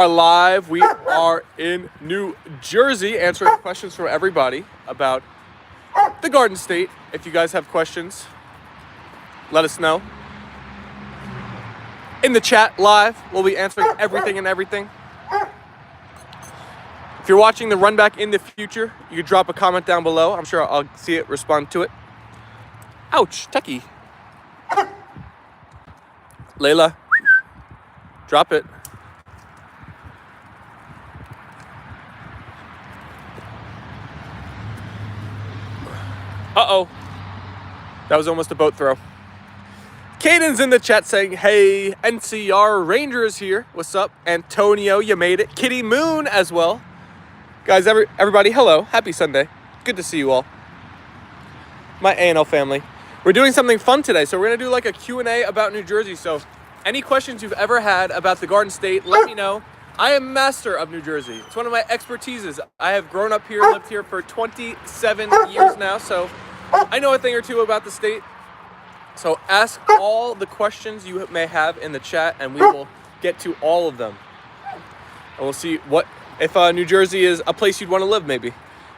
are live. We are in New Jersey answering questions from everybody about the Garden State. If you guys have questions, let us know. In the chat live, we'll be answering everything and everything. If you're watching the run back in the future, you can drop a comment down below. I'm sure I'll see it, respond to it. Ouch, Tucky. Leyla, drop it. Uh-oh. That was almost a boat throw. Caden's in the chat saying, hey, NCR Rangers here. What's up? Antonio, you made it. Kitty Moon as well. Guys, everybody, hello. Happy Sunday. Good to see you all. My A&L family. We're doing something fun today. So we're going to do like a Q&A about New Jersey. So any questions you've ever had about the Garden State, let me know. I am master of New Jersey. It's one of my expertises. I have grown up here, lived here for 27 years now, so I know a thing or two about the state. So ask all the questions you may have in the chat, and we will get to all of them. And we'll see what if New Jersey is a place you'd want to live, maybe.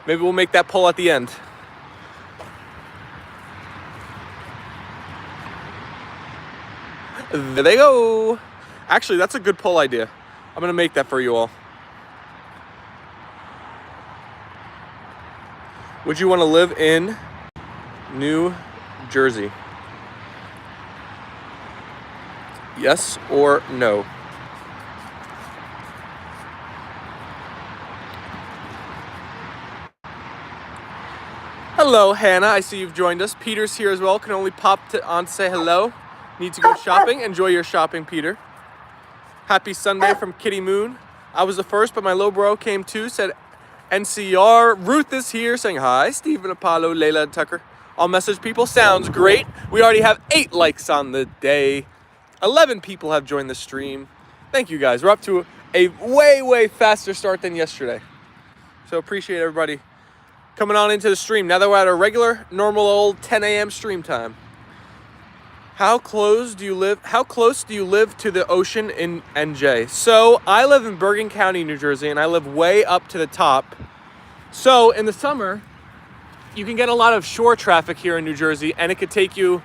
Maybe we'll make that poll at the end. There they go. Actually, that's a good poll idea. I'm going to make that for you all. Would you want to live in New Jersey? Yes or no? Hello, Hannah. I see you've joined us. Peter's here as well. Can only pop on to say hello. Need to go shopping. Enjoy your shopping, Peter. Happy Sunday from Kitty Moon. I was the first, but my little bro came too, said NCR. Ruth is here saying hi. Stephen, Apollo, Leyla, and Tucker. I'll message people. Sounds great. We already have 8 likes on the day. 11 people have joined the stream. Thank you guys. We're up to a way faster start than yesterday. So appreciate everybody coming on into the stream. Now that we're at a regular, normal old 10 a.m. stream time. How close do you live to the ocean in NJ? So I live in Bergen County, New Jersey, and I live way up to the top. So in the summer, you can get a lot of shore traffic here in New Jersey, and it could take you.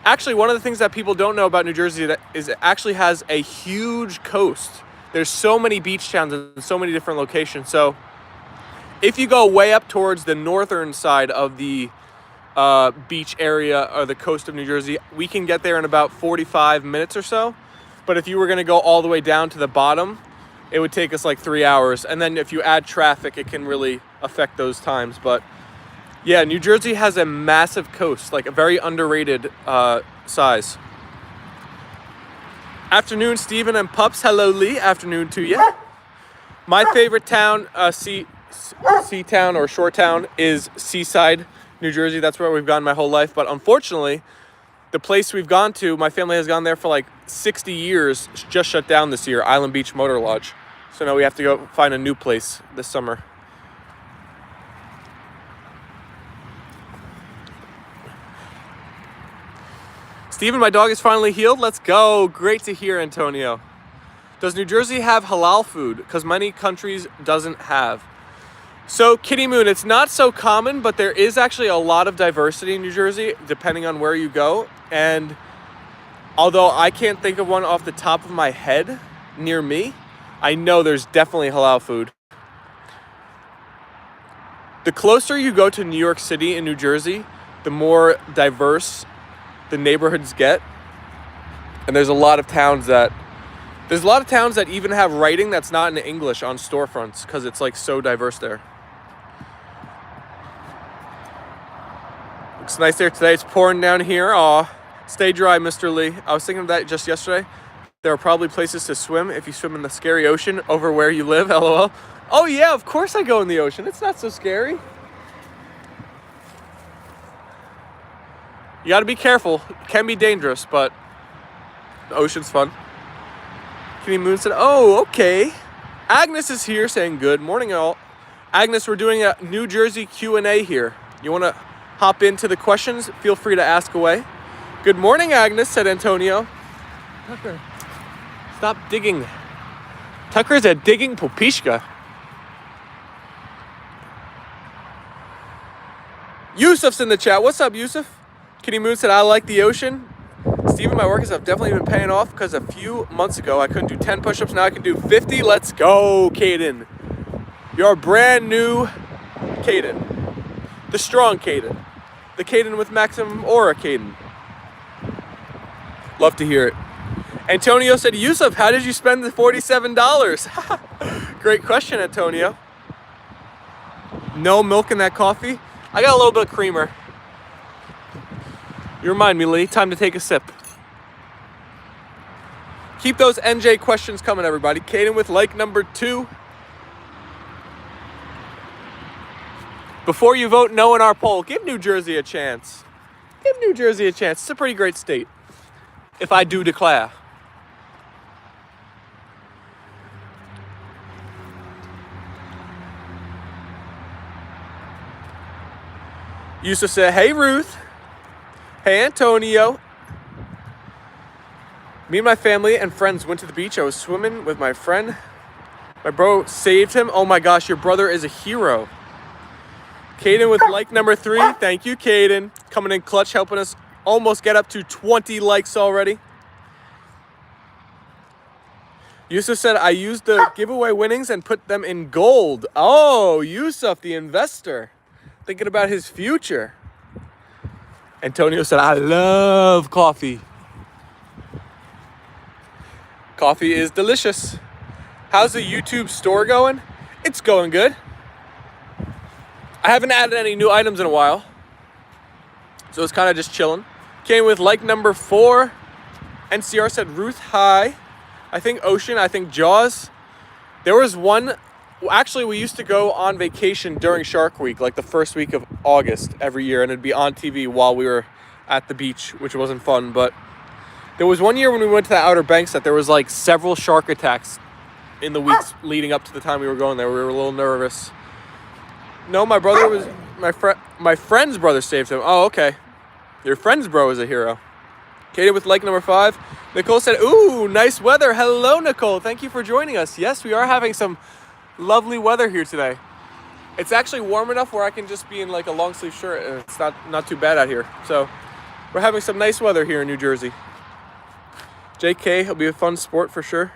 Actually, one of the things that people don't know about New Jersey is it actually has a huge coast. There's so many beach towns and so many different locations. So if you go way up towards the northern side of the beach area or the coast of New Jersey, we can get there in about 45 minutes or so. But if you were going to go all the way down to the bottom, it would take us like 3 hours. And then if you add traffic, it can really affect those times. But yeah, New Jersey has a massive coast, like a very underrated size. Afternoon, Stephen and Pups. Hello, Lee. Afternoon to you. My favorite town, sea town or shore town, is Seaside, New Jersey. That's where we've gone my whole life. But unfortunately, the place we've gone to, my family has gone there for like 60 years, just shut down this year, Island Beach Motor Lodge. So now we have to go find a new place this summer. Steven, my dog is finally healed. Let's go. Great to hear, Antonio. Does New Jersey have halal food? Because many countries doesn't have. So, Kitty Moon, it's not so common, but there is actually a lot of diversity in New Jersey, depending on where you go. And although I can't think of one off the top of my head near me, I know there's definitely halal food. The closer you go to New York City and New Jersey, the more diverse the neighborhoods get. And there's a lot of towns that even have writing that's not in English on storefronts because it's like so diverse there. Looks nice there today. It's pouring down here. Aw, stay dry, Mr. Lee. I was thinking of that just yesterday. There are probably places to swim if you swim in the scary ocean over where you live, LOL. Oh yeah, of course I go in the ocean. It's not so scary. You gotta be careful. It can be dangerous, but the ocean's fun. Kitty Moon said, oh, okay. Agnes is here saying good morning, all. Agnes, we're doing a New Jersey Q&A here. You want to hop into the questions? Feel free to ask away. Good morning, Agnes, said Antonio. Tucker, stop digging. Tucker's at Digging Popishka. Yusuf's in the chat. What's up, Yusuf? Kitty Moon said, I like the ocean. Steven, my workouts have definitely been paying off because a few months ago I couldn't do 10 push-ups. Now I can do 50. Let's go, Caden. You're a brand new Caden. The strong Caden. The Caden with maximum aura Caden. Love to hear it. Antonio said, Yusuf, how did you spend the $47? Great question, Antonio. No milk in that coffee? I got a little bit of creamer. You remind me, Lee. Time to take a sip. Keep those NJ questions coming, everybody. Caden with like number 2. Before you vote no in our poll, give New Jersey a chance. Give New Jersey a chance. It's a pretty great state, if I do declare. Yusuf said, hey, Ruth. Hey, Antonio. Me and my family and friends went to the beach. I was swimming with my friend. My bro saved him. Oh my gosh, your brother is a hero. Caden with like number 3. Thank you, Caden. Coming in clutch, helping us almost get up to 20 likes already. Yusuf said, I used the giveaway winnings and put them in gold. Oh, Yusuf, the investor. Thinking about his future. Antonio said, I love coffee. Coffee is delicious. How's the YouTube store going? It's going good. I haven't added any new items in a while, so it's kind of just chilling. Came with like number 4. NCR said, Ruth, hi. I think Ocean, I think Jaws. There was one, actually we used to go on vacation during Shark Week, like the first week of August every year, and it'd be on TV while we were at the beach, which wasn't fun, but there was one year when we went to the Outer Banks that there was like several shark attacks in the weeks leading up to the time we were going there. We were a little nervous. No, my brother was, my friend's brother saved him. Oh, okay. Your friend's bro is a hero. Katie with like number 5. Nicole said, ooh, nice weather. Hello, Nicole. Thank you for joining us. Yes, we are having some lovely weather here today. It's actually warm enough where I can just be in like a long sleeve shirt and it's not too bad out here. So we're having some nice weather here in New Jersey. JK, it'll be a fun sport for sure.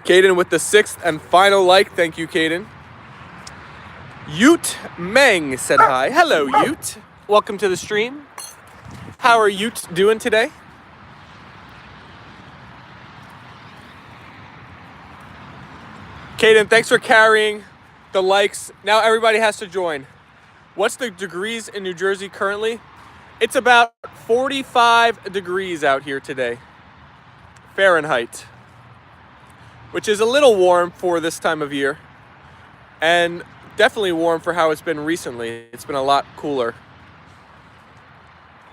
Caden with the 6th and final like. Thank you, Caden. Ute Meng said hi. Hello, Ute. Welcome to the stream. How are Ute doing today? Caden, thanks for carrying the likes. Now everybody has to join. What's the degrees in New Jersey currently? It's about 45 degrees out here today. Fahrenheit. Which is a little warm for this time of year. And definitely warm for how it's been recently. It's been a lot cooler.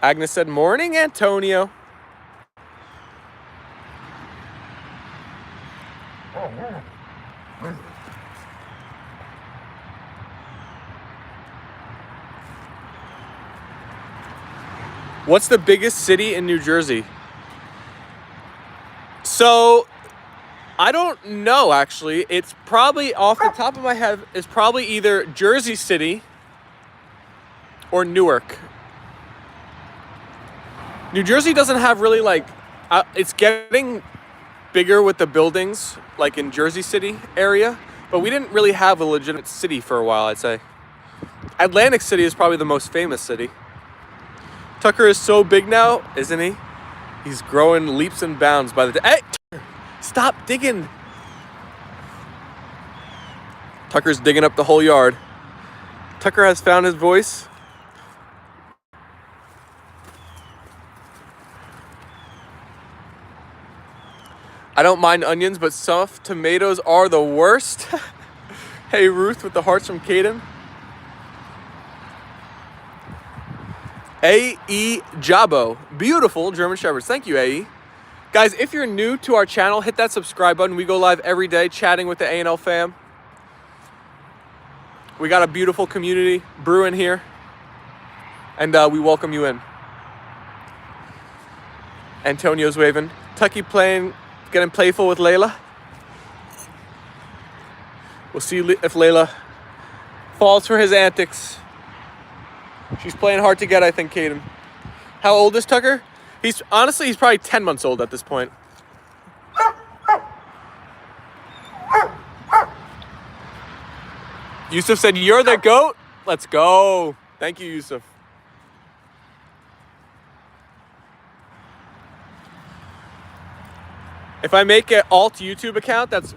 Agnes said, morning, Antonio. What's the biggest city in New Jersey? So, I don't know, actually. It's probably, off the top of my head, it's probably either Jersey City or Newark. New Jersey doesn't have really, like, it's getting bigger with the buildings, like in Jersey City area, but we didn't really have a legitimate city for a while, I'd say. Atlantic City is probably the most famous city. Tucker is so big now, isn't he? He's growing leaps and bounds by the day. Hey, Tucker, stop digging. Tucker's digging up the whole yard. Tucker has found his voice. I don't mind onions, but soft tomatoes are the worst. Hey, Ruth with the hearts from Caden. A.E. Jabo. Beautiful German Shepherds. Thank you, A.E. Guys, if you're new to our channel, hit that subscribe button. We go live every day chatting with the A&L fam. We got a beautiful community brewing here. And we welcome you in. Antonio's waving. Tucky playing Getting playful with Leyla. We'll see if Leyla falls for his antics. She's playing hard to get, I think, Caden. How old is Tucker? He's probably 10 months old at this point. Yusuf said, "You're the GOAT." Let's go. Thank you, Yusuf. If I make an alt YouTube account, that's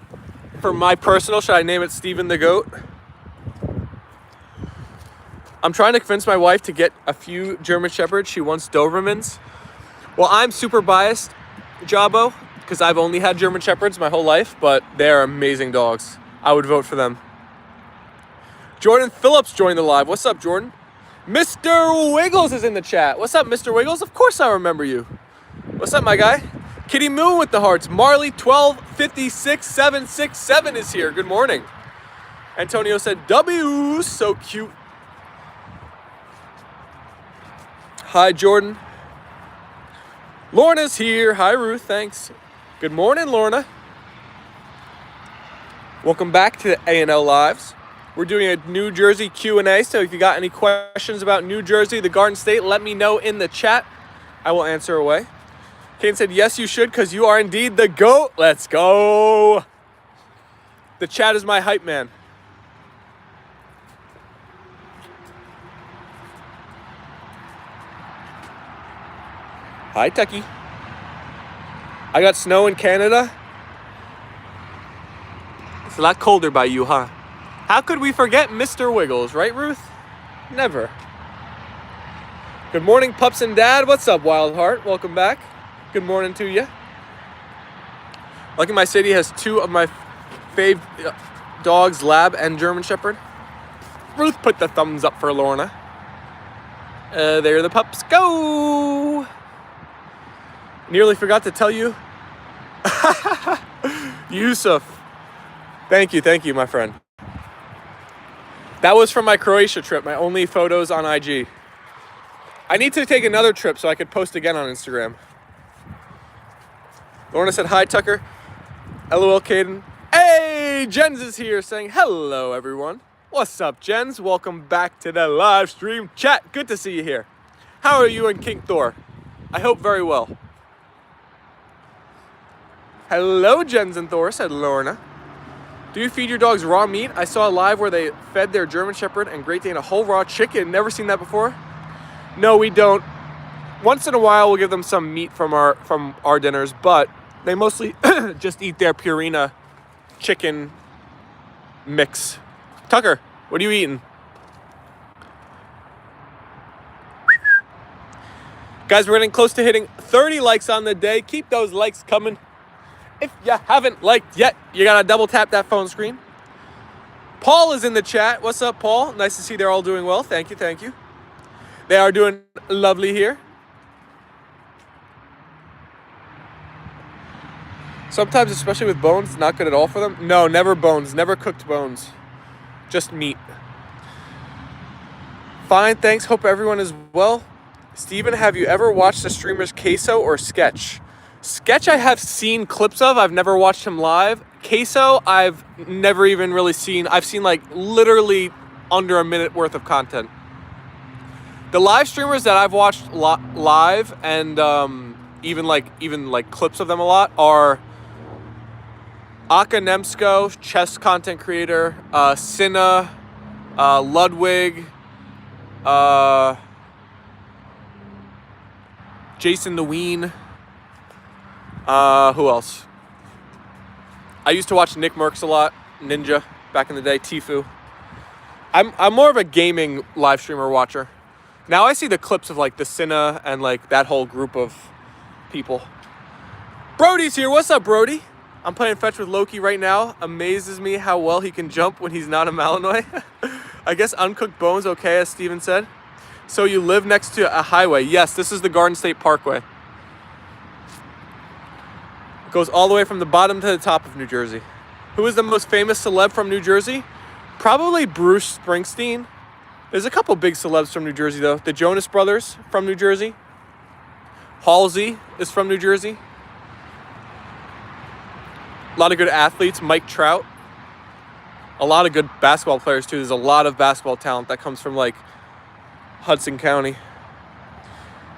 for my personal, should I name it Steven the GOAT? I'm trying to convince my wife to get a few German Shepherds. She wants Dobermans. Well, I'm super biased, Jabo, because I've only had German Shepherds my whole life, but they're amazing dogs. I would vote for them. Jordan Phillips joined the live. What's up, Jordan? Mr. Wiggles is in the chat. What's up, Mr. Wiggles? Of course I remember you. What's up, my guy? Kitty Moon with the hearts. Marley 1256767 is here. Good morning. Antonio said, W, so cute. Hi, Jordan. Lorna's here. Hi, Ruth. Thanks. Good morning, Lorna. Welcome back to the A&L Lives. We're doing a New Jersey Q&A, so if you got any questions about New Jersey, the Garden State, let me know in the chat. I will answer away. Kane said, yes, you should, because you are indeed the GOAT. Let's go. The chat is my hype man. Hi, Tucky. I got snow in Canada. It's a lot colder by you, huh? How could we forget Mr. Wiggles, right, Ruth? Never. Good morning, Pups and Dad. What's up, Wild Heart? Welcome back. Good morning to you. Lucky my city has two of my fave dogs, Lab and German Shepherd. Ruth put the thumbs up for Lorna. There the pups go. Nearly forgot to tell you. Yusuf. Thank you, my friend. That was from my Croatia trip, my only photos on IG. I need to take another trip so I could post again on Instagram. Lorna said, hi, Tucker. LOL, Caden. Hey, Jens is here saying, hello, everyone. What's up, Jens? Welcome back to the live stream chat. Good to see you here. How are you and King Thor? I hope very well. Hello, Jens and Thor, said Lorna. Do you feed your dogs raw meat? I saw a live where they fed their German Shepherd and Great Dane a whole raw chicken. Never seen that before. No, we don't. Once in a while, we'll give them some meat from our dinners, but they mostly just eat their Purina chicken mix. Tucker, what are you eating? Guys, we're getting close to hitting 30 likes on the day. Keep those likes coming. If you haven't liked yet, you gotta double tap that phone screen. Paul is in the chat. What's up, Paul? Nice to see they're all doing well. Thank you. They are doing lovely here. Sometimes, especially with bones, not good at all for them. No, never bones. Never cooked bones. Just meat. Fine, thanks. Hope everyone is well. Steven, have you ever watched the streamers Queso or Sketch? Sketch I have seen clips of. I've never watched him live. Queso I've never even really seen. I've seen like literally under a minute worth of content. The live streamers that I've watched live and even like clips of them a lot are Aka Nemsko, chess content creator, Cinna, Ludwig, Jason the Ween. Who else? I used to watch Nick Merckx a lot, Ninja, back in the day, Tifu. I'm more of a gaming live streamer watcher. Now I see the clips of like the Cinna and like that whole group of people. Brody's here. What's up, Brody? I'm playing fetch with Loki right now. Amazes me how well he can jump when he's not a Malinois. I guess uncooked bones okay, as Steven said. So you live next to a highway. Yes, this is the Garden State Parkway. It goes all the way from the bottom to the top of New Jersey. Who is the most famous celeb from New Jersey? Probably Bruce Springsteen. There's a couple big celebs from New Jersey, though. The Jonas Brothers from New Jersey. Halsey is from New Jersey. lot of good athletes. Mike Trout. A lot of good basketball players too. There's a lot of basketball talent that comes from like Hudson County.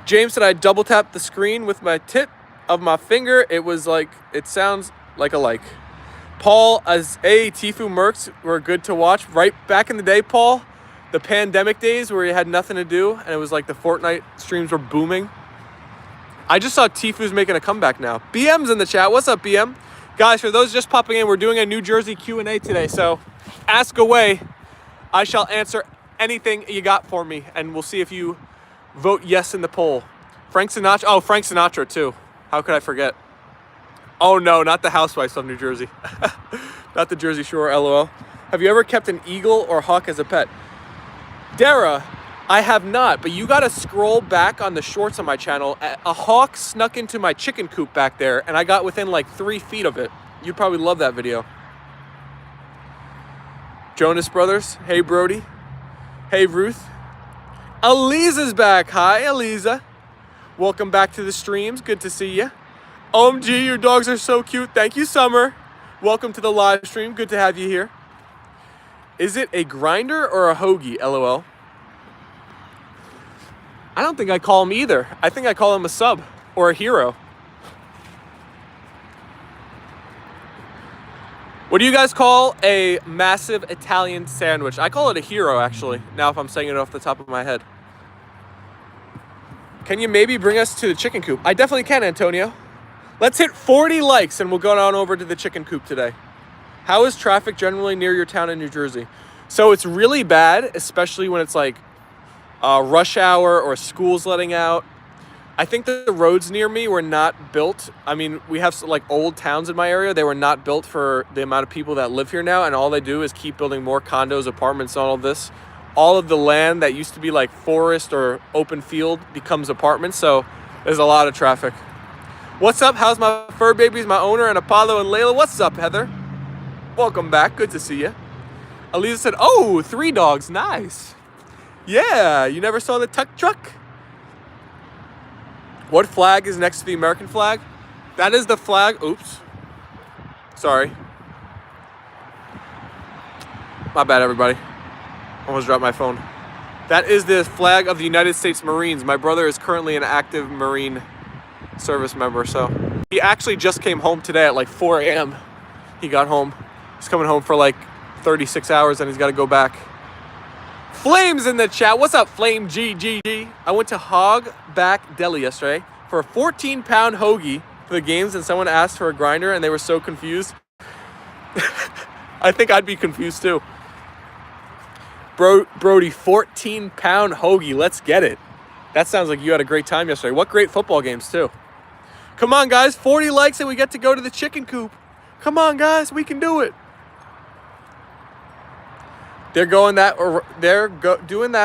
James said I double tapped the screen with my tip of my finger. It was like, it sounds like a like. Paul, as Tifu Mercs were good to watch. Right back in the day, Paul, the pandemic days where you had nothing to do and it was like the Fortnite streams were booming. I just saw Tifu's making a comeback now. BM's in the chat. What's up, BM? Guys, for those just popping in, we're doing a New Jersey Q&A today, so ask away. I shall answer anything you got for me, and we'll see if you vote yes in the poll. Frank Sinatra. Oh, Frank Sinatra, too. How could I forget? Oh, no, not the Housewives of New Jersey. Not the Jersey Shore, LOL. Have you ever kept an eagle or hawk as a pet? Dara, I have not, but you got to scroll back on the shorts on my channel. A hawk snuck into my chicken coop back there, and I got within like 3 feet of it. You'd probably love that video. Jonas Brothers. Hey, Brody. Hey, Ruth. Eliza's back. Hi, Eliza. Welcome back to the streams. Good to see you. OMG, your dogs are so cute. Thank you, Summer. Welcome to the live stream. Good to have you here. Is it a grinder or a hoagie? LOL. I don't think I call him either. I think I call him a sub or a hero. What do you guys call a massive Italian sandwich? I call it a hero, actually, now if I'm saying it off the top of my head. Can you maybe bring us to the chicken coop? I definitely can, Antonio. Let's hit 40 likes and we'll go on over to the chicken coop today. How is traffic generally near your town in New Jersey? So it's really bad, especially when it's like rush hour or school's letting out. I think that the roads near me were not built. I mean, we have like old towns in my area. They were not built for the amount of people that live here now. And all they do is keep building more condos, apartments, and all of this. All of the land that used to be like forest or open field becomes apartments. So there's a lot of traffic. What's up? How's my fur babies, my owner, and Apollo and Leyla? What's up, Heather? Welcome back. Good to see you. Aliza said, oh, 3 dogs. Nice. Yeah, you never saw the tuck truck? What flag is next to the American flag? That is the flag. Oops. Sorry. My bad, everybody. Almost dropped my phone. That is the flag of the United States Marines. My brother is currently an active Marine service member, so he actually just came home today at like 4 a.m. He got home. He's coming home for like 36 hours and he's got to go back. Flames in the chat. What's up, Flame GGG? I went to Hog Back Deli yesterday for a 14-pound hoagie for the games, and someone asked for a grinder, and they were so confused. I think I'd be confused too. Brody, 14-pound hoagie. Let's get it. That sounds like you had a great time yesterday. What great football games too. Come on, guys. 40 likes and we get to go to the chicken coop. Come on, guys. We can do it. They're doing that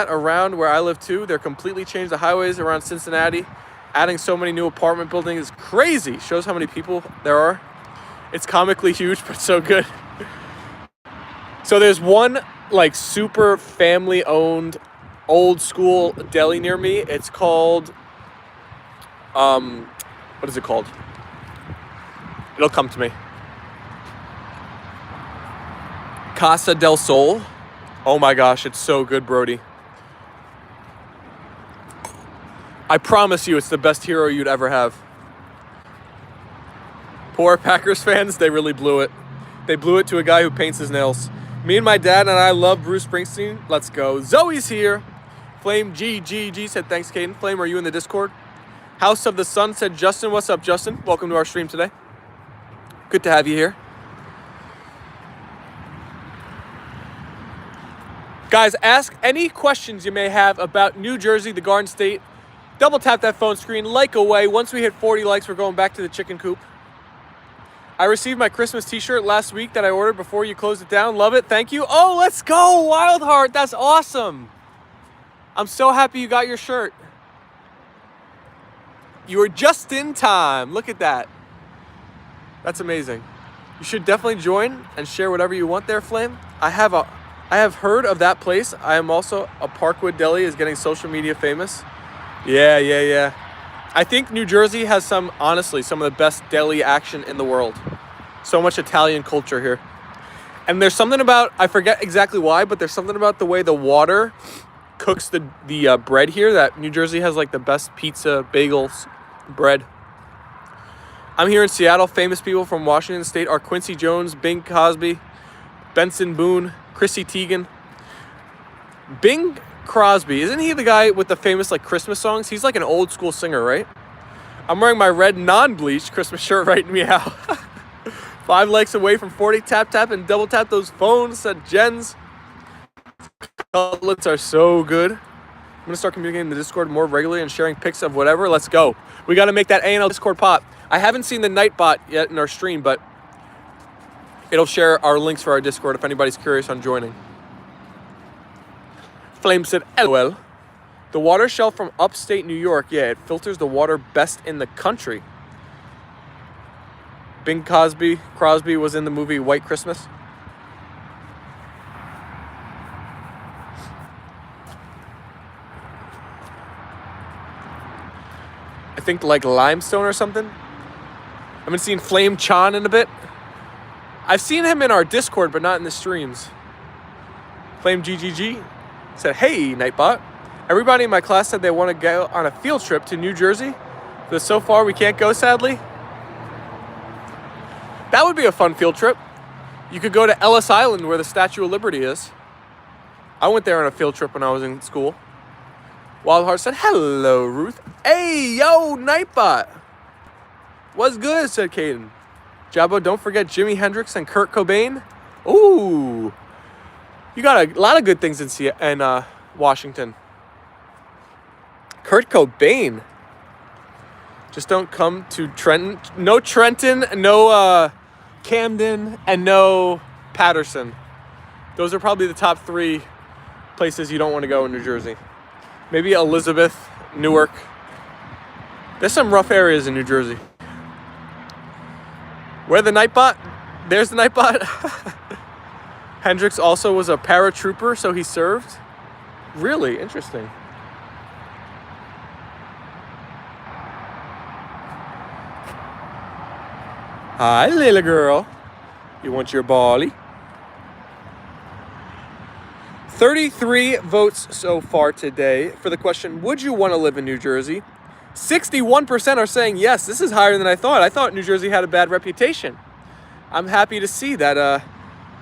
around where I live too. They're completely changed the highways around Cincinnati, adding so many new apartment buildings. It's crazy. Shows how many people there are. It's comically huge, but so good. So there's one like super family owned old school deli near me. It's called, what is it called? It'll come to me. Casa del Sol. Oh my gosh, it's so good, Brody. I promise you it's the best hero you'd ever have. Poor Packers fans, they really blew it. They blew it to a guy who paints his nails. Me and my dad and I love Bruce Springsteen. Let's go. Zoe's here. Flame GGG said, thanks, Caden. Flame, are you in the Discord? House of the Sun said, Justin. What's up, Justin? Welcome to our stream today. Good to have you here. Guys, ask any questions you may have about New Jersey, the Garden State. Double tap that phone screen, like away. Once we hit 40 likes, we're going back to the chicken coop. I received my Christmas t-shirt last week that I ordered before you closed it down. Love it. Thank you. Oh, let's go, Wildheart. That's awesome. I'm so happy you got your shirt. You were just in time. Look at that. That's amazing. You should definitely join and share whatever you want there, Flame. I have heard of that place. I am also a Parkwood Deli is getting social media famous. Yeah. I think New Jersey has honestly, some of the best deli action in the world. So much Italian culture here. And there's something about, I forget exactly why, but there's something about the way the water cooks the bread here that New Jersey has like the best pizza, bagels, bread. I'm here in Seattle. Famous people from Washington State are Quincy Jones, Bing Crosby, Benson Boone, Chrissy Teigen. Bing Crosby, isn't he the guy with the famous like Christmas songs? He's like an old school singer, right? I'm wearing my red non-bleached Christmas shirt right meow. 5 likes away from 40. Tap, tap, and double tap those phones, said Jens. Cutlets are so good. I'm going to start communicating in the Discord more regularly and sharing pics of whatever. Let's go. We got to make that A&L Discord pop. I haven't seen the Nightbot yet in our stream, but it'll share our links for our Discord if anybody's curious on joining. Flame said, LOL. The water shelf from upstate New York. Yeah, it filters the water best in the country. Bing Crosby was in the movie White Christmas. I think like limestone or something. I haven't seen Flame Chan in a bit. I've seen him in our Discord, but not in the streams. Flame GGG said, hey, Nightbot. Everybody in my class said they want to go on a field trip to New Jersey, but so far we can't go, sadly. That would be a fun field trip. You could go to Ellis Island where the Statue of Liberty is. I went there on a field trip when I was in school. Wildheart said, hello, Ruth. Hey, yo, Nightbot. What's good, said Caden. Jabbo, don't forget Jimi Hendrix and Kurt Cobain. Ooh. You got a lot of good things in Washington. Kurt Cobain. Just don't come to Trenton. No Trenton, no Camden, and no Patterson. Those are probably the top 3 places you don't want to go in New Jersey. Maybe Elizabeth, Newark. There's some rough areas in New Jersey. Where the Nightbot? There's the Nightbot. Hendrix also was a paratrooper, so he served. Really interesting. Hi, little girl. You want your bally? 33 votes so far today for the question, would you want to live in New Jersey? 61% are saying yes. This is higher than I thought. I thought New Jersey had a bad reputation. I'm happy to see that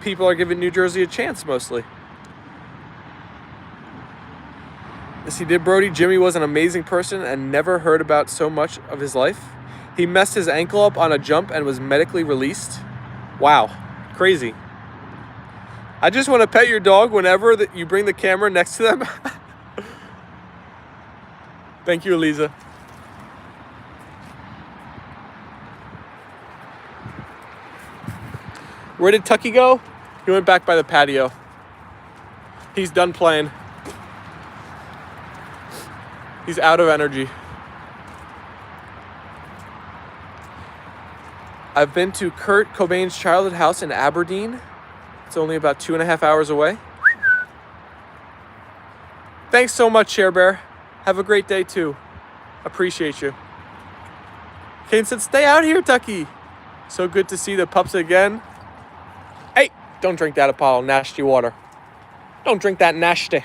people are giving New Jersey a chance mostly. Yes, he did, Brody. Jimmy was an amazing person and never heard about so much of his life. He messed his ankle up on a jump and was medically released. Wow, crazy. I just want to pet your dog whenever you bring the camera next to them. Thank you, Eliza. Where did Tucky go? He went back by the patio. He's done playing. He's out of energy. I've been to Kurt Cobain's childhood house in Aberdeen. It's only about 2.5 hours away. Thanks so much, Share Bear. Have a great day too. Appreciate you. Kane said, stay out here, Tucky. So good to see the pups again. Hey, don't drink that Apollo nasty water. Don't drink that nasty.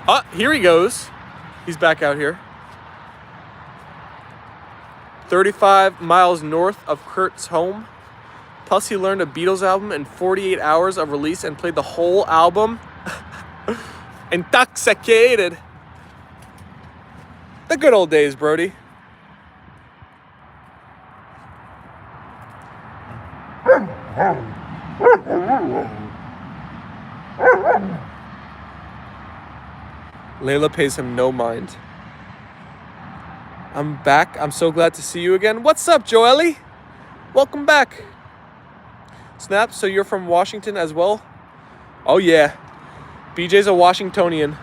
Oh, here he goes. He's back out here. 35 miles north of Kurt's home. Plus, he learned a Beatles album in 48 hours of release and played the whole album. Intoxicated. The good old days, Brody. Leyla pays him no mind. I'm back. I'm so glad to see you again. What's up, Joelle? Welcome back. Snap, so you're from Washington as well? Oh, yeah. BJ's a Washingtonian.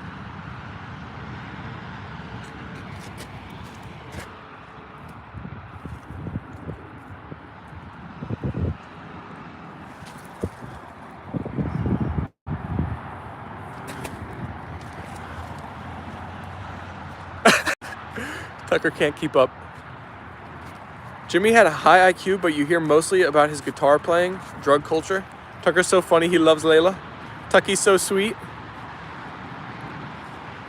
Tucker can't keep up. Jimmy had a high IQ, but you hear mostly about his guitar playing, drug culture. Tucker's so funny, he loves Leyla. Tucky's so sweet.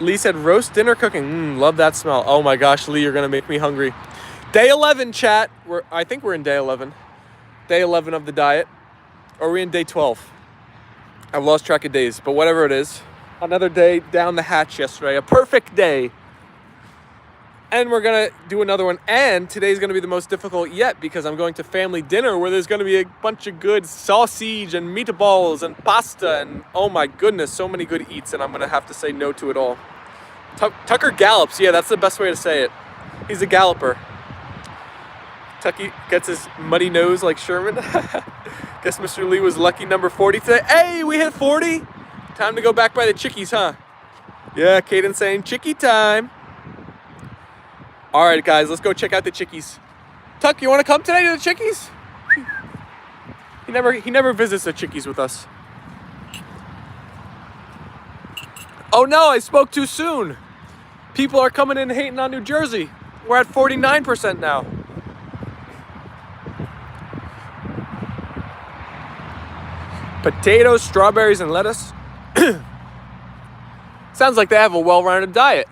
Lee said roast dinner cooking. Love that smell. Oh my gosh, Lee, you're gonna make me hungry. Day 11, chat. I think we're in day 11. Day 11 of the diet. Or are we in day 12? I've lost track of days, but whatever it is. Another day down the hatch yesterday. A perfect day. And we're gonna do another one. And today's gonna be the most difficult yet because I'm going to family dinner where there's gonna be a bunch of good sausage and meatballs and pasta and oh my goodness, so many good eats, and I'm gonna have to say no to it all. Tucker gallops. Yeah, that's the best way to say it. He's a galloper. Tucky gets his muddy nose like Sherman. Guess Mr. Lee was lucky number 40 today. Hey, we hit 40. Time to go back by the chickies, huh? Yeah, Caden saying chickie time. All right, guys, let's go check out the chickies. Tuck, you want to come today to the chickies? He never visits the chickies with us. Oh no, I spoke too soon. People are coming in hating on New Jersey. We're at 49% now. Potatoes, strawberries, and lettuce. Sounds like they have a well-rounded diet.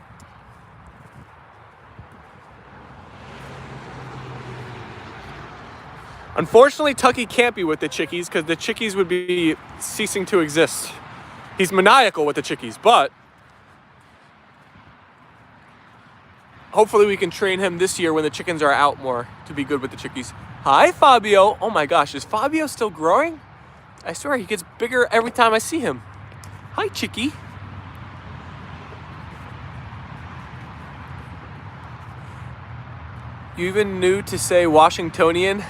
Unfortunately, Tucky can't be with the chickies because the chickies would be ceasing to exist. He's maniacal with the chickies, but hopefully we can train him this year when the chickens are out more to be good with the chickies. Hi, Fabio. Oh my gosh, is Fabio still growing? I swear he gets bigger every time I see him. Hi, chickie. You even knew to say Washingtonian?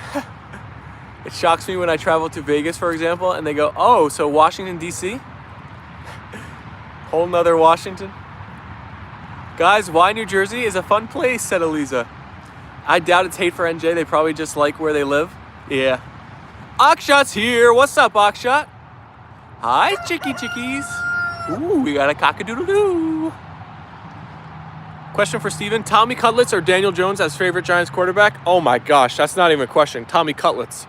It shocks me when I travel to Vegas, for example, and they go, oh, so Washington, D.C.? Whole nother Washington. Guys, why New Jersey is a fun place, said Eliza. I doubt it's hate for NJ. They probably just like where they live. Yeah. Akshot's here. What's up, Akshot? Hi, chickies. Ooh, we got a cock-a-doodle-doo. Question for Steven. Tommy Cutlets or Daniel Jones as favorite Giants quarterback? Oh my gosh, that's not even a question. Tommy Cutlets.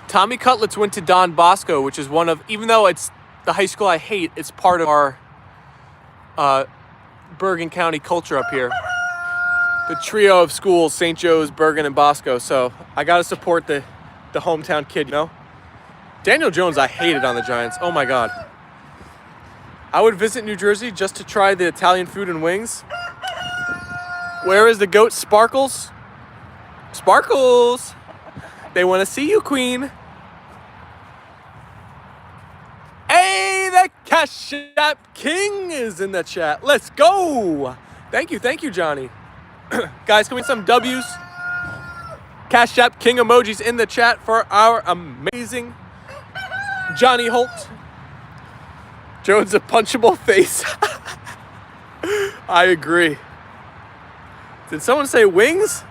Tommy Cutlets went to Don Bosco, which is one of, even though it's the high school I hate, it's part of our Bergen County culture up here. The trio of schools, St. Joe's, Bergen, and Bosco. So I got to support the hometown kid, you know? Daniel Jones, I hated on the Giants. Oh my God. I would visit New Jersey just to try the Italian food and wings. Where is the goat Sparkles? Sparkles! They want to see you, Queen. Hey, the Cash App King is in the chat. Let's go! Thank you, Johnny. Guys, can we get some W's? Cash App King emojis in the chat for our amazing Johnny Holt. Jones a punchable face. I agree. Did someone say wings?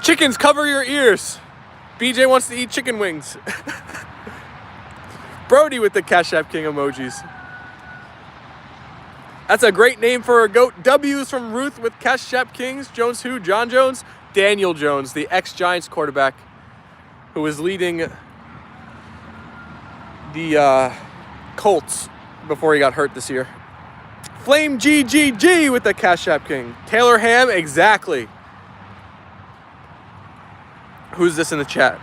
Chickens, cover your ears. BJ wants to eat chicken wings. Brody with the Cash App King emojis. That's a great name for a goat. W's from Ruth with Cash App Kings. Jones who? John Jones? Daniel Jones, the ex-Giants quarterback who was leading the Colts before he got hurt this year. Flame GGG with the Cash App King. Taylor Ham, exactly. Who's this in the chat?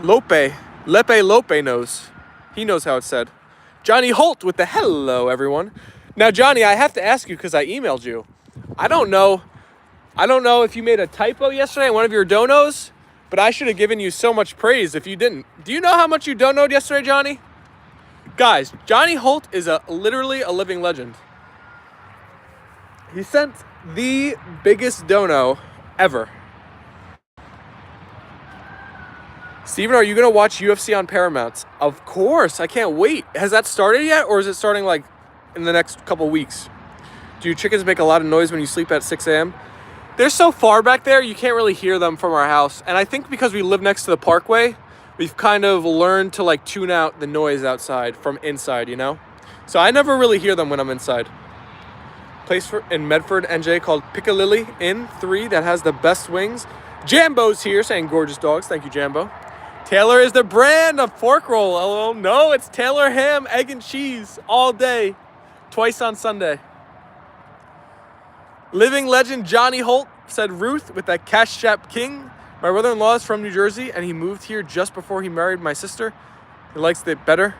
Lepe knows. He knows how it's said. Johnny Holt with the hello, everyone. Now, Johnny, I have to ask you because I emailed you. I don't know if you made a typo yesterday in one of your donos, but I should have given you so much praise if you didn't. Do you know how much you donoed yesterday, Johnny? Guys, Johnny Holt is literally a living legend. He sent the biggest dono ever. Steven, are you going to watch UFC on Paramount? Of course. I can't wait. Has that started yet, or is it starting like in the next couple weeks? Do your chickens make a lot of noise when you sleep at 6 a.m.? They're so far back there, you can't really hear them from our house. And I think because we live next to the parkway, we've kind of learned to like tune out the noise outside from inside, you know? So I never really hear them when I'm inside. place in Medford, NJ called Piccadilly Inn 3 that has the best wings. Jambo's here saying gorgeous dogs. Thank you, Jambo. Taylor is the brand of pork roll. LOL. No, it's Taylor ham, egg and cheese all day, twice on Sunday. Living legend Johnny Holt said Ruth with that cash strap king. My brother-in-law is from New Jersey and he moved here just before he married my sister. He likes it better.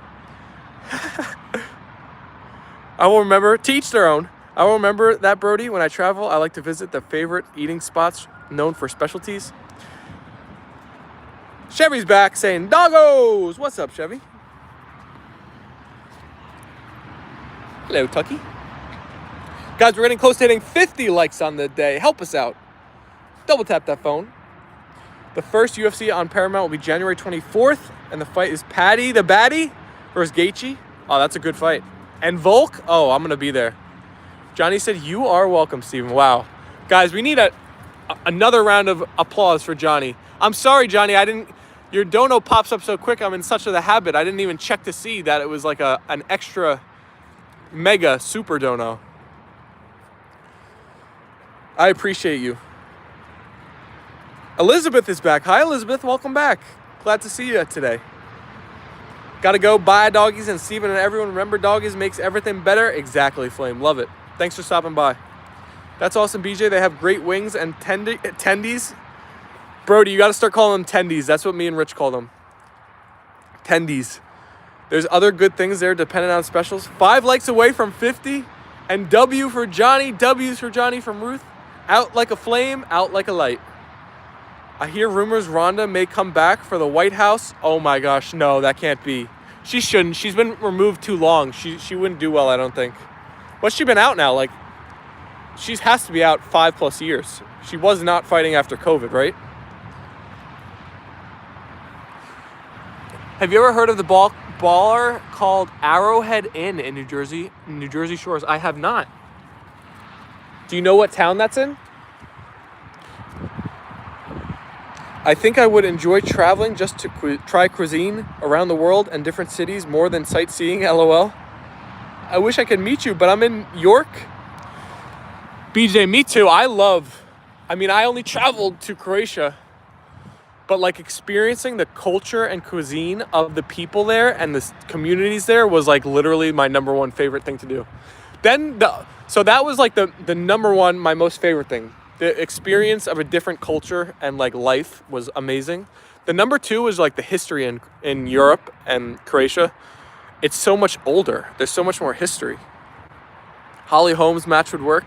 I will remember, to each their own. I will remember that, Brody. When I travel, I like to visit the favorite eating spots known for specialties. Chevy's back saying, doggos! What's up, Chevy? Hello, Tucky. Guys, we're getting close to hitting 50 likes on the day. Help us out. Double tap that phone. The first UFC on Paramount will be January 24th, and the fight is Paddy the Baddy versus Gaethje. Oh, that's a good fight. And Volk? Oh, I'm going to be there. Johnny said, you are welcome, Steven. Wow. Guys, we need another round of applause for Johnny. I'm sorry, Johnny. Your dono pops up so quick. I'm in such a habit. I didn't even check to see that it was like an extra mega super dono. I appreciate you. Elizabeth is back. Hi, Elizabeth. Welcome back. Glad to see you today. Gotta go buy doggies, and Steven and everyone remember doggies makes everything better. Exactly, Flame. Love it. Thanks for stopping by. That's awesome, BJ. They have great wings and tendies. Brody, you gotta start calling them tendies. That's what me and Rich call them. Tendies. There's other good things there depending on specials. 5 likes away from 50. And W for Johnny. W's for Johnny from Ruth. Out like a flame, out like a light. I hear rumors Rhonda may come back for the White House. Oh my gosh, no, that can't be. She shouldn't. She's been removed too long. She wouldn't do well, I don't think. What's she been out now? Like, she has to be out 5+ years. She was not fighting after COVID, right? Have you ever heard of the bar called Arrowhead Inn in New Jersey Shores? I have not. Do you know what town that's in? I think I would enjoy traveling just to try cuisine around the world and different cities more than sightseeing, LOL. I wish I could meet you, but I'm in York. BJ, me too. I only traveled to Croatia, but like experiencing the culture and cuisine of the people there and the communities there was like literally my number one favorite thing to do. So that was like the number one, my most favorite thing. The experience of a different culture and like life was amazing. The number 2 was like the history in Europe and Croatia. It's so much older. There's so much more history. Holly Holmes match would work.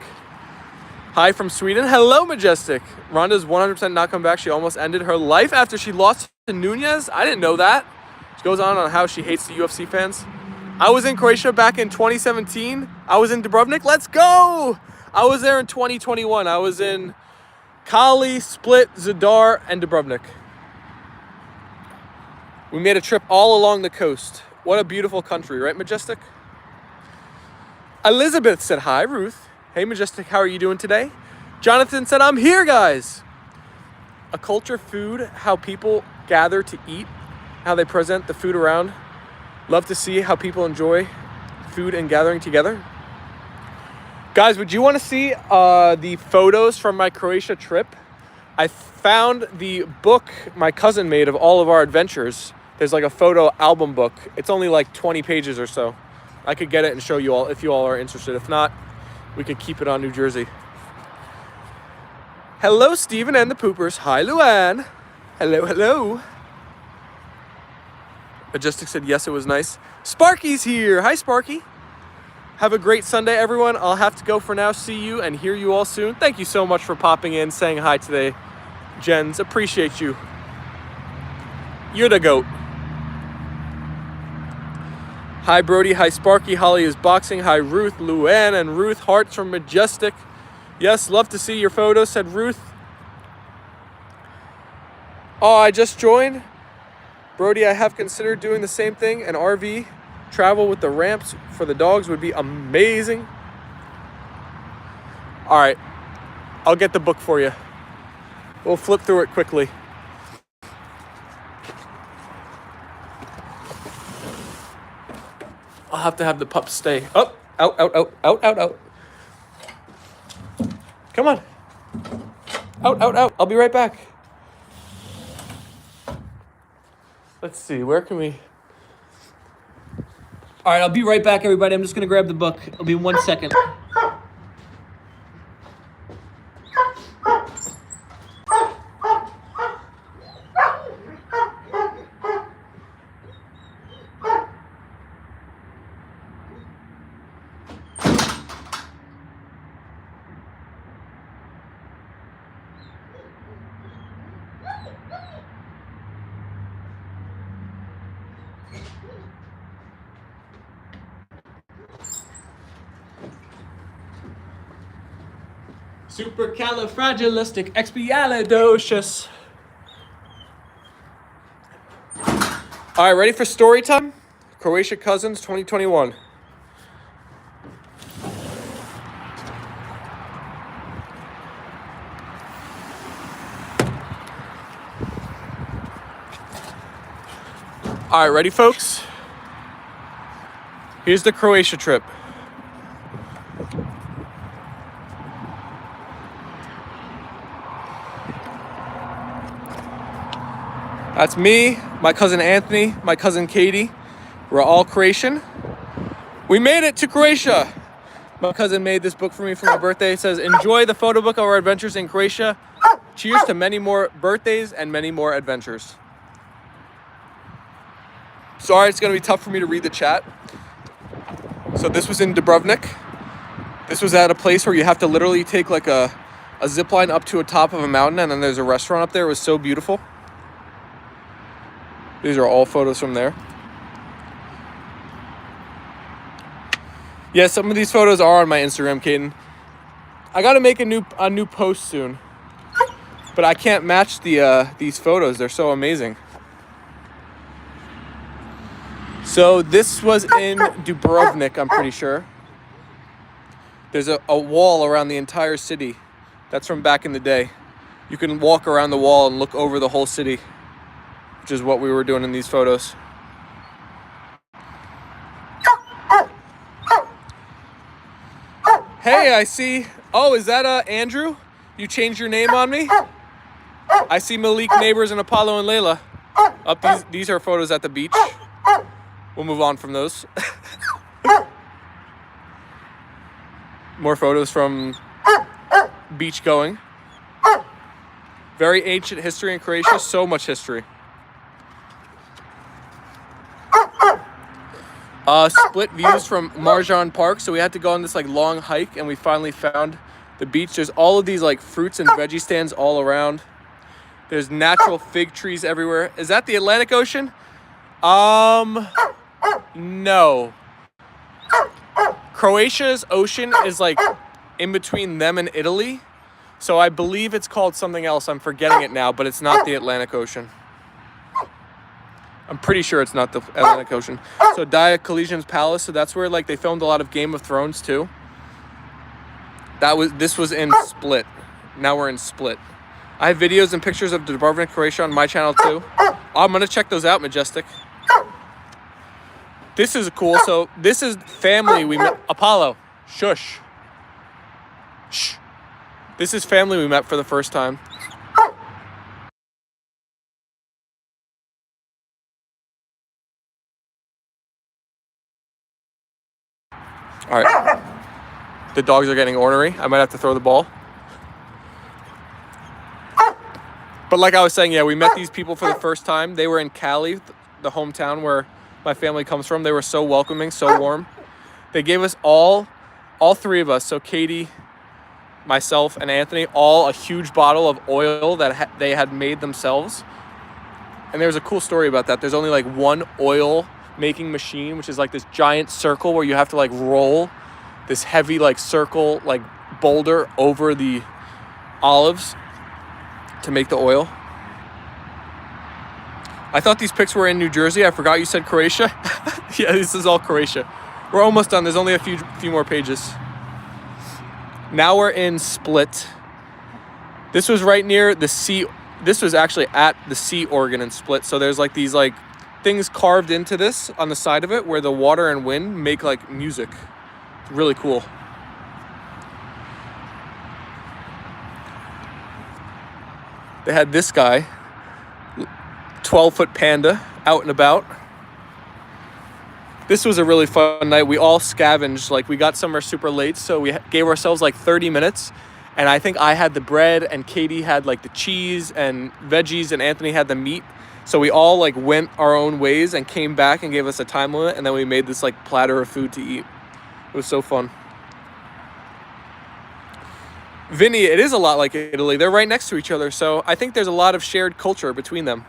Hi from Sweden. Hello, Majestic. Rhonda's 100% not come back. She almost ended her life after she lost to Nunez. I didn't know that. She goes on how she hates the UFC fans. I was in Croatia back in 2017. I was in Dubrovnik. Let's go! I was there in 2021. I was in Kali, Split, Zadar, and Dubrovnik. We made a trip all along the coast. What a beautiful country, right, Majestic? Elizabeth said, hi, Ruth. Hey, Majestic, how are you doing today? Jonathan said, I'm here, guys. A culture, food, how people gather to eat, how they present the food around. Love to see how people enjoy food and gathering together. Guys, would you want to see the photos from my Croatia trip? I found the book my cousin made of all of our adventures. There's like a photo album book. It's only like 20 pages or so. I could get it and show you all if you all are interested. If not, we could keep it on New Jersey. Hello, Steven and the Poopers. Hi, Luann. Hello, hello. Majestic said, yes, it was nice. Sparky's here. Hi, Sparky. Have a great Sunday, everyone. I'll have to go for now. See you and hear you all soon. Thank you so much for popping in, saying hi today, Jens. Appreciate you. You're the GOAT. Hi, Brody. Hi, Sparky. Holly is boxing. Hi, Ruth, Luann, and Ruth. Hearts from Majestic. Yes, love to see your photos, said Ruth. Oh, I just joined. Brody, I have considered doing the same thing, an RV. Travel with the ramps for the dogs would be amazing. All right, I'll get the book for you. We'll flip through it quickly. I'll have to have the pups stay. Oh, out. Come on. Out, out, out. I'll be right back. Let's see, where can we... All right, I'll be right back, everybody. I'm just going to grab the book. It'll be 1 second. Supercalifragilisticexpialidocious. All right, ready for story time? Croatia Cousins 2021. All right, ready, folks? Here's the Croatia trip. That's me, my cousin Anthony, my cousin Katie. We're all Croatian. We made it to Croatia. My cousin made this book for me for my birthday. It says, enjoy the photo book of our adventures in Croatia. Cheers to many more birthdays and many more adventures. Sorry, it's gonna be tough for me to read the chat. So this was in Dubrovnik. This was at a place where you have to literally take like a zip line up to a top of a mountain, and then there's a restaurant up there. It was so beautiful. These are all photos from there. Yeah, some of these photos are on my Instagram, Caden. I gotta make a new post soon, but I can't match these photos. They're so amazing. So this was in Dubrovnik, I'm pretty sure. There's a wall around the entire city. That's from back in the day. You can walk around the wall and look over the whole city, which is what we were doing in these photos. Hey, I see. Oh, is that Andrew? You changed your name on me? I see Malik Neighbors and Apollo and Leyla. These are photos at the beach. We'll move on from those. More photos from beach going. Very ancient history in Croatia. So much history. Split views from Marjan Park. So we had to go on this like long hike, and we finally found the beach. There's all of these like fruits and veggie stands all around. There's natural fig trees everywhere. Is that the Atlantic Ocean? No. Croatia's ocean is like in between them and Italy. So I believe it's called something else. I'm forgetting it now, but it's not the Atlantic Ocean. I'm pretty sure it's not the Atlantic Ocean. So Diocletian's Palace, so that's where like they filmed a lot of Game of Thrones too. This was in Split. Now we're in Split. I have videos and pictures of Dubrovnik, Croatia on my channel too. I'm gonna check those out, Majestic. This is cool. So this is family we met. Apollo, shush. Shh. This is family we met for the first time. All right. The dogs are getting ornery. I might have to throw the ball. But like I was saying, yeah, we met these people for the first time. They were in Cali, the hometown where my family comes from. They were so welcoming, so warm. They gave us all three of us, so Katie, myself, and Anthony, all a huge bottle of oil that they had made themselves. And there's a cool story about that. There's only like one oil making machine, which is like this giant circle where you have to like roll this heavy like circle like boulder over the olives to make the oil. I thought these pics were in New Jersey. I forgot you said Croatia. Yeah, this is all Croatia. We're almost done. There's only a few more pages. Now we're in Split. This was right near the sea. This was actually at the Sea Organ in Split. So there's like these like things carved into this on the side of it where the water and wind make like music. It's really cool. They had this guy, 12-foot panda, out and about. This was a really fun night. We all scavenged. Like, we got somewhere super late, so we gave ourselves like 30 minutes. And I think I had the bread, and Katie had like the cheese and veggies, and Anthony had the meat. So we all like went our own ways and came back and gave us a time limit, and then we made this like platter of food to eat. It was so fun. Vinny, it is a lot like Italy. They're right next to each other, so I think there's a lot of shared culture between them.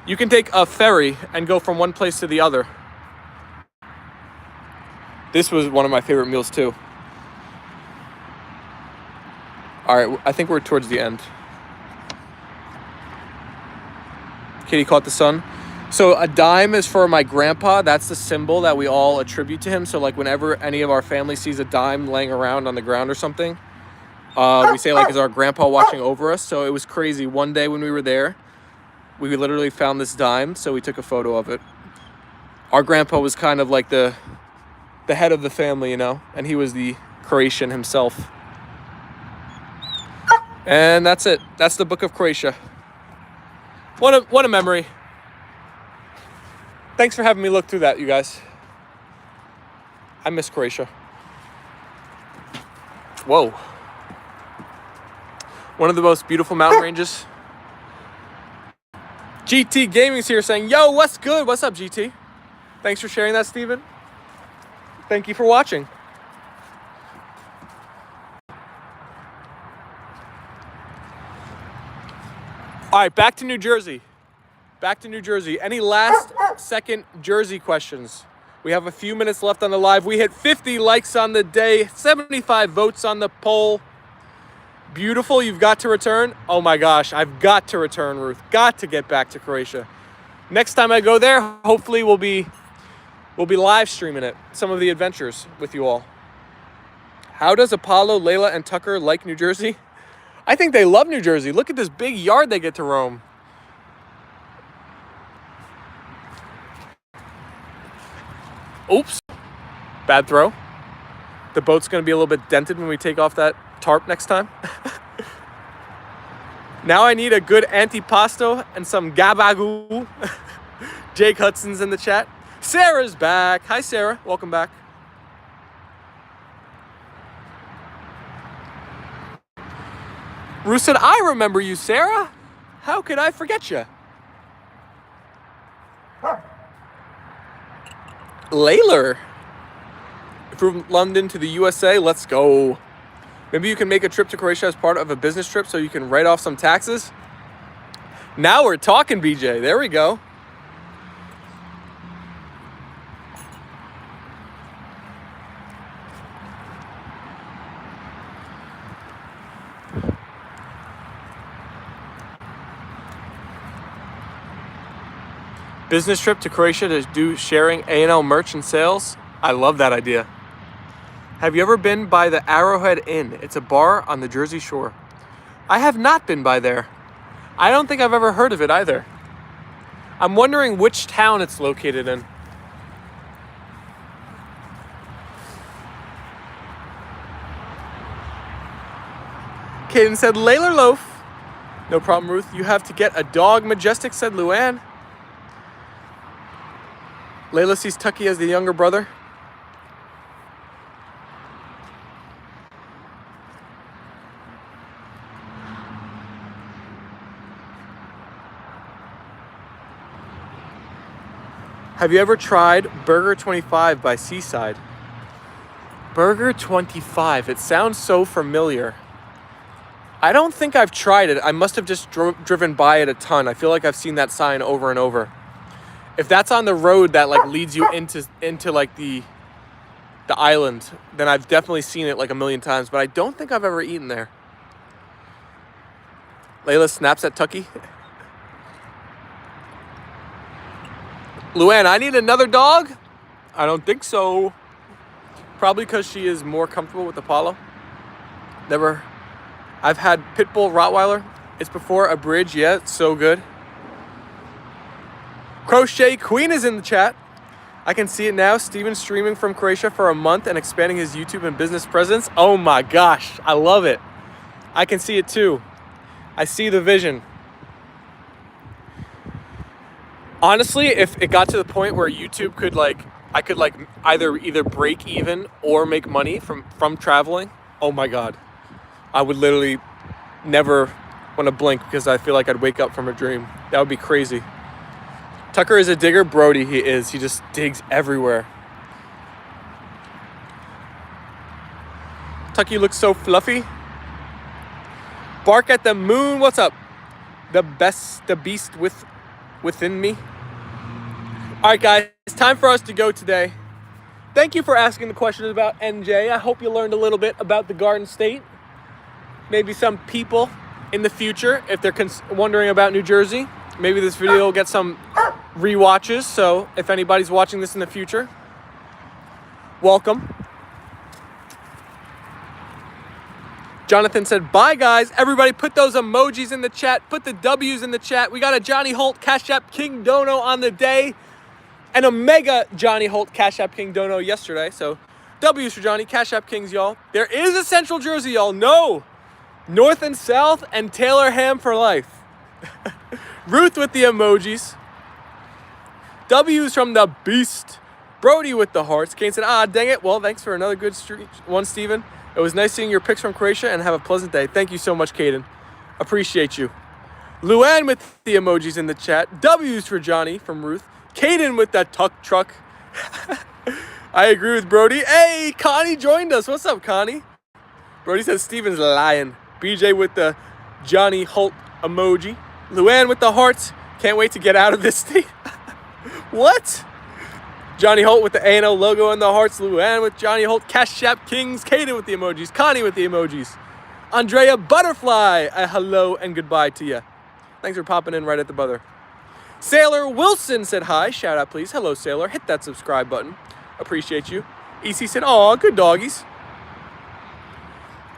You can take a ferry and go from one place to the other. This was one of my favorite meals too. All right, I think we're towards the end. Katie caught the sun. So a dime is for my grandpa. That's the symbol that we all attribute to him. So like whenever any of our family sees a dime laying around on the ground or something, we say like, is our grandpa watching over us? So it was crazy. One day when we were there, we literally found this dime. So we took a photo of it. Our grandpa was kind of like the head of the family, you know, and he was the Croatian himself. And that's it. That's the Book of Croatia. What a memory. Thanks for having me look through that, you guys. I miss Croatia. Whoa. One of the most beautiful mountain ranges. GT Gaming's here saying, yo, what's good? What's up, GT? Thanks for sharing that, Steven. Thank you for watching. All right, back to New Jersey. Back to New Jersey. Any last second Jersey questions? We have a few minutes left on the live. We hit 50 likes on the day, 75 votes on the poll. Beautiful. You've got to return. Oh my gosh, I've got to return, Ruth. Got to get back to Croatia. Next time I go there, hopefully we'll be live streaming it, some of the adventures with you all. How does Apollo, Leyla, and Tucker like New Jersey? I think they love New Jersey. Look at this big yard they get to roam. Oops. Bad throw. The boat's going to be a little bit dented when we take off that tarp next time. Now I need a good antipasto and some gabagool. Jake Hudson's in the chat. Sarah's back. Hi, Sarah. Welcome back. Ruth said, I remember you, Sarah. How could I forget you? Layler. From London to the USA, let's go. Maybe you can make a trip to Croatia as part of a business trip so you can write off some taxes. Now we're talking, BJ. There we go. Business trip to Croatia to do sharing A&L merch and sales. I love that idea. Have you ever been by the Arrowhead Inn? It's a bar on the Jersey Shore. I have not been by there. I don't think I've ever heard of it either. I'm wondering which town it's located in. Caden said, Layler loaf. No problem, Ruth. You have to get a dog. Majestic, said Luann. Layla sees Tucky as the younger brother. Have you ever tried Burger 25 by Seaside? Burger 25, it sounds so familiar. I don't think I've tried it. I must have just driven by it a ton. I feel like I've seen that sign over and over. If that's on the road that like leads you into like the island, then I've definitely seen it like a million times, but I don't think I've ever eaten there. Layla snaps at Tucky. Luann, I need another dog? I don't think so. Probably because she is more comfortable with Apollo. I've had Pitbull Rottweiler. It's before a bridge. Yeah, it's so good. Crochet Queen is in the chat. I can see it now. Steven streaming from Croatia for a month and expanding his YouTube and business presence. Oh my gosh, I love it. I can see it too. I see the vision. Honestly, if it got to the point where YouTube could I could either break even or make money from traveling, oh my God. I would literally never want to blink because I feel like I'd wake up from a dream. That would be crazy. Tucker is a digger. Brody, he is. He just digs everywhere. Tucky looks so fluffy. Bark at the moon. What's up? The beast within me. All right, guys, it's time for us to go today. Thank you for asking the questions about NJ. I hope you learned a little bit about the Garden State. Maybe some people in the future, if they're wondering about New Jersey, maybe this video will get some rewatches. So if anybody's watching this in the future, welcome. Jonathan said, bye, guys. Everybody put those emojis in the chat. Put the W's in the chat. We got a Johnny Holt Cash App King Dono on the day. And a mega Johnny Holt Cash App King Dono yesterday. So W's for Johnny. Cash App Kings, y'all. There is a Central Jersey, y'all. No. North and South and Taylor Ham for life. Ruth with the emojis. W's from the beast. Brody with the hearts. Kane said, dang it. Well, thanks for another good one, Steven. It was nice seeing your pics from Croatia, and have a pleasant day. Thank you so much, Caden. Appreciate you. Luann with the emojis in the chat. W's for Johnny from Ruth. Caden with that tuck truck. I agree with Brody. Hey, Connie joined us. What's up, Connie? Brody says Steven's lying. BJ with the Johnny Holt emoji. Luann with the hearts. Can't wait to get out of this state. What? Johnny Holt with the A&L logo and the hearts. Luann with Johnny Holt Cash App Kings. Caden with the emojis. Connie with the emojis. Andrea Butterfly. A hello and goodbye to you. Thanks for popping in right at the buzzer. Sailor Wilson said hi. Shout out, please. Hello, Sailor. Hit that subscribe button. Appreciate you. EC said, aw, good doggies.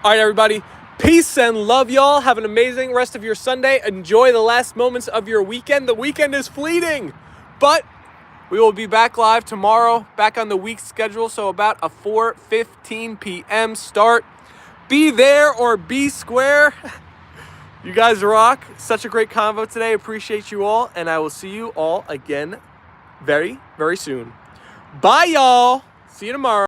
All right, everybody. Peace and love, y'all. Have an amazing rest of your Sunday. Enjoy the last moments of your weekend. The weekend is fleeting, but we will be back live tomorrow, back on the week schedule, so about a 4:15 p.m. start. Be there or be square. You guys rock. Such a great convo today. Appreciate you all, and I will see you all again very, very soon. Bye, y'all. See you tomorrow.